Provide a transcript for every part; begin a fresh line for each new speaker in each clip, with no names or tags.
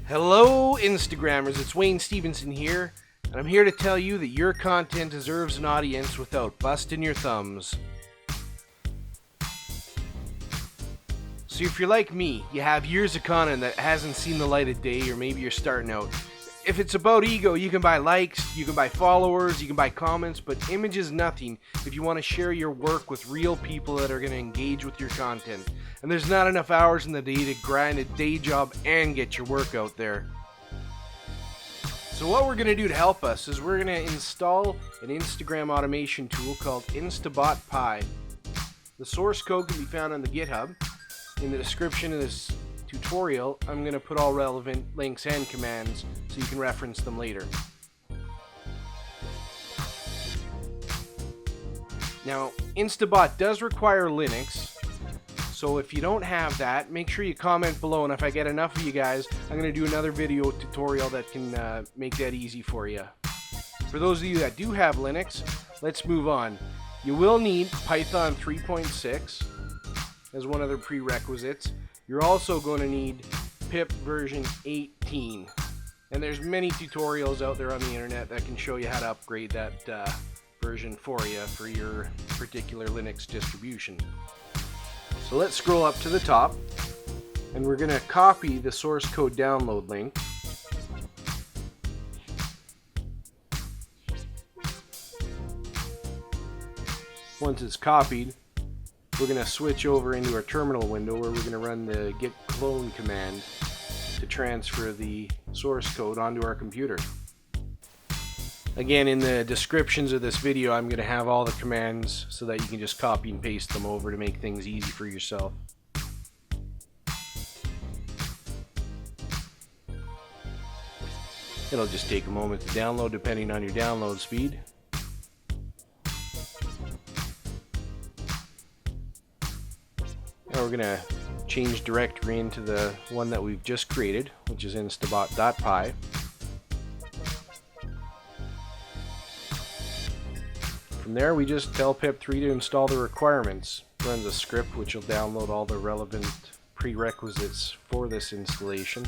Hello Instagrammers, it's Wayne Stevenson here, and I'm here to tell you that your content deserves an audience without busting your thumbs. So if you're like me, you have years of content that hasn't seen the light of day, or maybe you're starting out. If it's about ego, you can buy likes, you can buy followers, you can buy comments, but image is nothing if you want to share your work with real people that are going to engage with your content. And there's not enough hours in the day to grind a day job and get your work out there. So what we're going to do to help us is we're going to install an Instagram automation tool called Instabot.py. The source code can be found on the GitHub. In the description of this tutorial, I'm going to put all relevant links and commands so you can reference them later. Now, Instabot does require Linux, so if you don't have that, make sure you comment below, and if I get enough of you guys, I'm going to do another video tutorial that can make that easy for you. For those of you that do have Linux, let's move on. You will need Python 3.6 as one of the prerequisites. You're also going to need pip version 18. And there's many tutorials out there on the internet that can show you how to upgrade that version for you for your particular Linux distribution. So let's scroll up to the top, and we're going to copy the source code download link. Once it's copied, we're going to switch over into our terminal window where we're going to run the git clone command to transfer the source code onto our computer. Again, in the descriptions of this video, I'm going to have all the commands so that you can just copy and paste them over to make things easy for yourself. It'll just take a moment to download depending on your download speed. Now we're going to change directory into the one that we've just created, which is instabot.py. From there, we just tell pip3 to install the requirements. It runs a script which will download all the relevant prerequisites for this installation.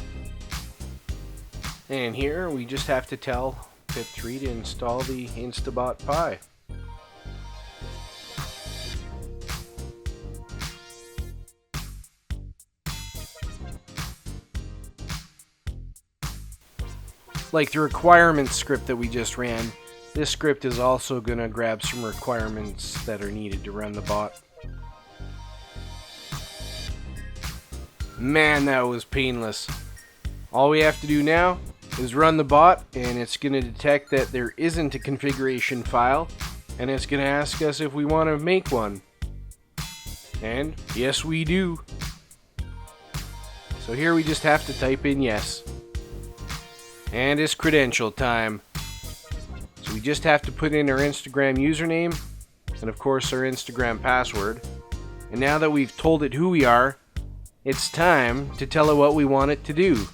And here we just have to tell pip3 to install the Instabot.py. Like the requirements script that we just ran, this script is also going to grab some requirements that are needed to run the bot. Man, that was painless. All we have to do now is run the bot, and it's going to detect that there isn't a configuration file, and it's going to ask us if we want to make one. And yes, we do. So here we just have to type in yes. And it's credential time. So we just have to put in our Instagram username and of course our Instagram password. And now that we've told it who we are, it's time to tell it what we want it to do.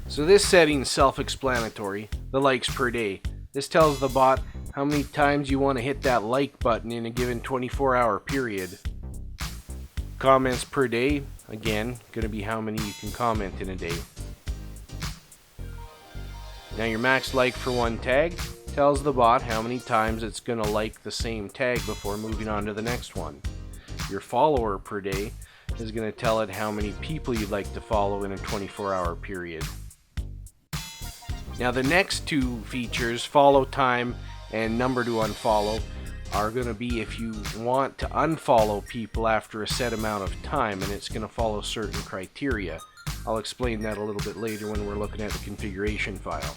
So this setting is self-explanatory, the likes per day. This tells the bot how many times you want to hit that like button in a given 24-hour period. Comments per day, again, going to be how many you can comment in a day. Now your max like for one tag tells the bot how many times it's going to like the same tag before moving on to the next one. Your follower per day is going to tell it how many people you'd like to follow in a 24-hour period. Now the next two features, follow time and number to unfollow, are going to be if you want to unfollow people after a set amount of time, and it's going to follow certain criteria. I'll explain that a little bit later when we're looking at the configuration file.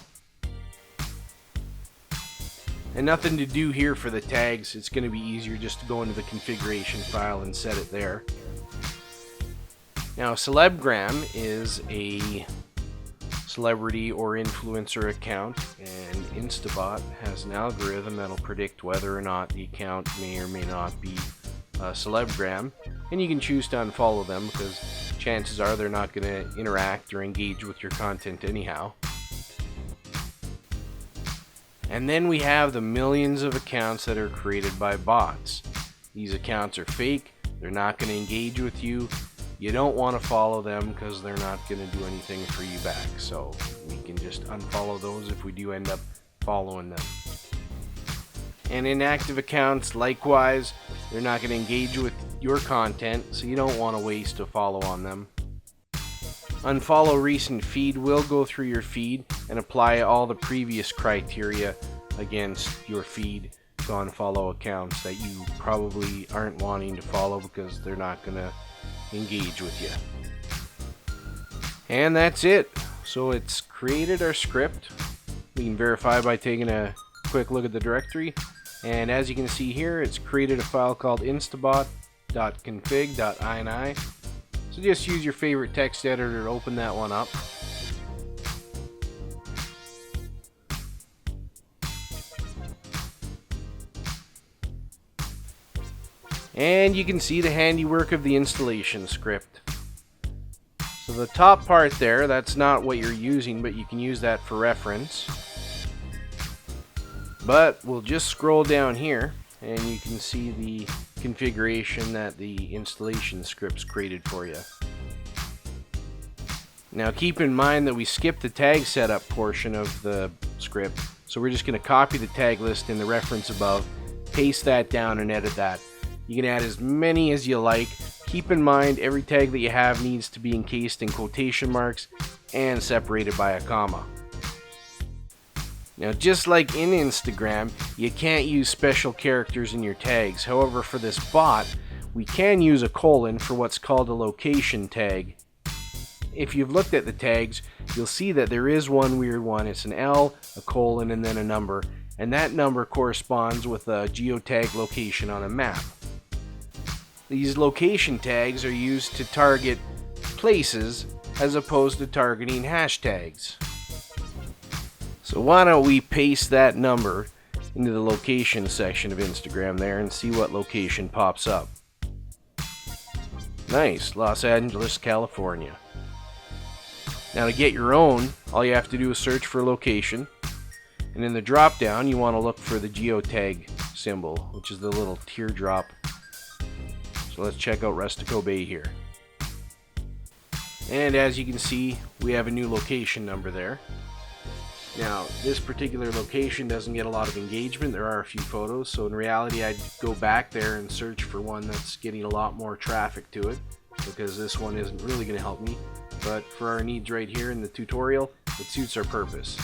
And nothing to do here for the tags. It's going to be easier just to go into the configuration file and set it there. Now, Celebgram is a celebrity or influencer account, and Instabot has an algorithm that'll predict whether or not the account may or may not be a Celebgram, and you can choose to unfollow them because chances are they're not going to interact or engage with your content anyhow. And then we have the millions of accounts that are created by bots. These accounts are fake, they're not going to engage with you, You don't want to follow them because they're not going to do anything for you back. So we can just unfollow those if we do end up following them. And inactive accounts, likewise, they're not going to engage with your content, so you don't want to waste a follow on them. Unfollow recent feed will go through your feed and apply all the previous criteria against your feed to unfollow accounts that you probably aren't wanting to follow because they're not going to engage with you. And that's it. So it's created our script. We can verify by taking a quick look at the directory. And as you can see here, it's created a file called instabot.config.ini. So just use your favorite text editor to open that one up. And you can see the handiwork of the installation script. So the top part there, that's not what you're using, but you can use that for reference. But we'll just scroll down here and you can see the configuration that the installation script's created for you. Now keep in mind that we skipped the tag setup portion of the script, so we're just going to copy the tag list in the reference above, paste that down and edit that. You can add as many as you like. Keep in mind every tag that you have needs to be encased in quotation marks and separated by a comma. Now just like in Instagram, you can't use special characters in your tags. However, for this bot, we can use a colon for what's called a location tag. If you've looked at the tags, you'll see that there is one weird one. It's an L, a colon, and then a number. And that number corresponds with a geotag location on a map. These location tags are used to target places as opposed to targeting hashtags. So why don't we paste that number into the location section of Instagram there and see what location pops up. Nice, Los Angeles, California. Now to get your own, all you have to do is search for location, and in the drop down you want to look for the geotag symbol, which is the little teardrop. So let's check out Rustico Bay here. And as you can see, we have a new location number there. Now, this particular location doesn't get a lot of engagement. There are a few photos, so in reality I'd go back there and search for one that's getting a lot more traffic to it, because this one isn't really going to help me. But for our needs right here in the tutorial, it suits our purpose.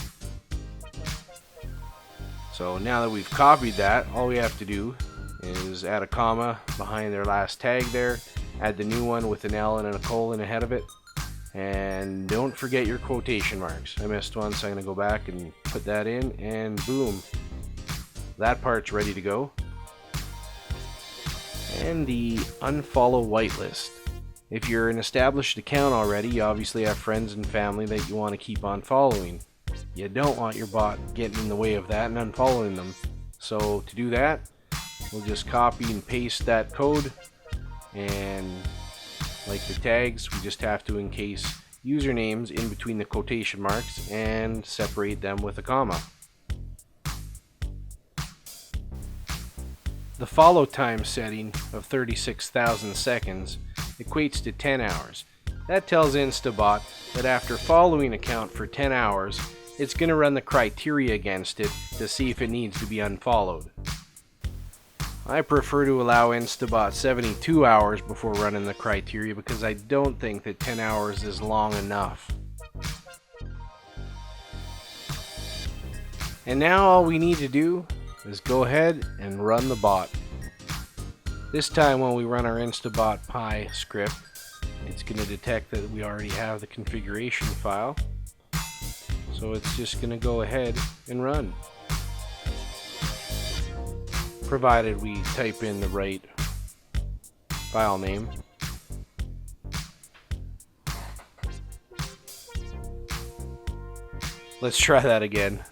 So now that we've copied that, all we have to do is add a comma behind their last tag there, add the new one with an L and a colon ahead of it, and don't forget your quotation marks. I missed one, so I'm going to go back and put that in, and boom, that part's ready to go. And the unfollow whitelist. If you're an established account already, you obviously have friends and family that you want to keep on following. You don't want your bot getting in the way of that and unfollowing them. So to do that, we'll just copy and paste that code, and like the tags, we just have to encase usernames in between the quotation marks and separate them with a comma. The follow time setting of 36,000 seconds equates to 10 hours. That tells Instabot that after following an account for 10 hours, it's going to run the criteria against it to see if it needs to be unfollowed. I prefer to allow Instabot 72 hours before running the criteria because I don't think that 10 hours is long enough. And now all we need to do is go ahead and run the bot. This time when we run our Instabot.py script, it's going to detect that we already have the configuration file. So it's just going to go ahead and run, provided we type in the right file name. Let's try that again.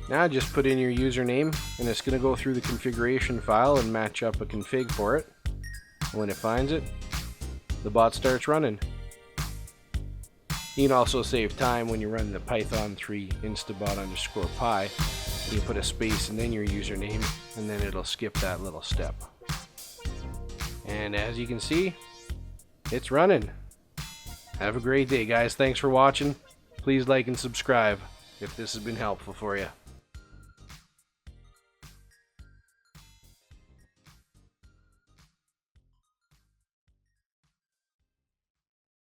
Now just put in your username, and it's going to go through the configuration file and match up a config for it. When it finds it, the bot starts running. You can also save time when you run the Python 3 instabot_py You put a space and then your username, and then it'll skip that little step. And as you can see, it's running. Have a great day, guys. Thanks for watching. Please like and subscribe if this has been helpful for you.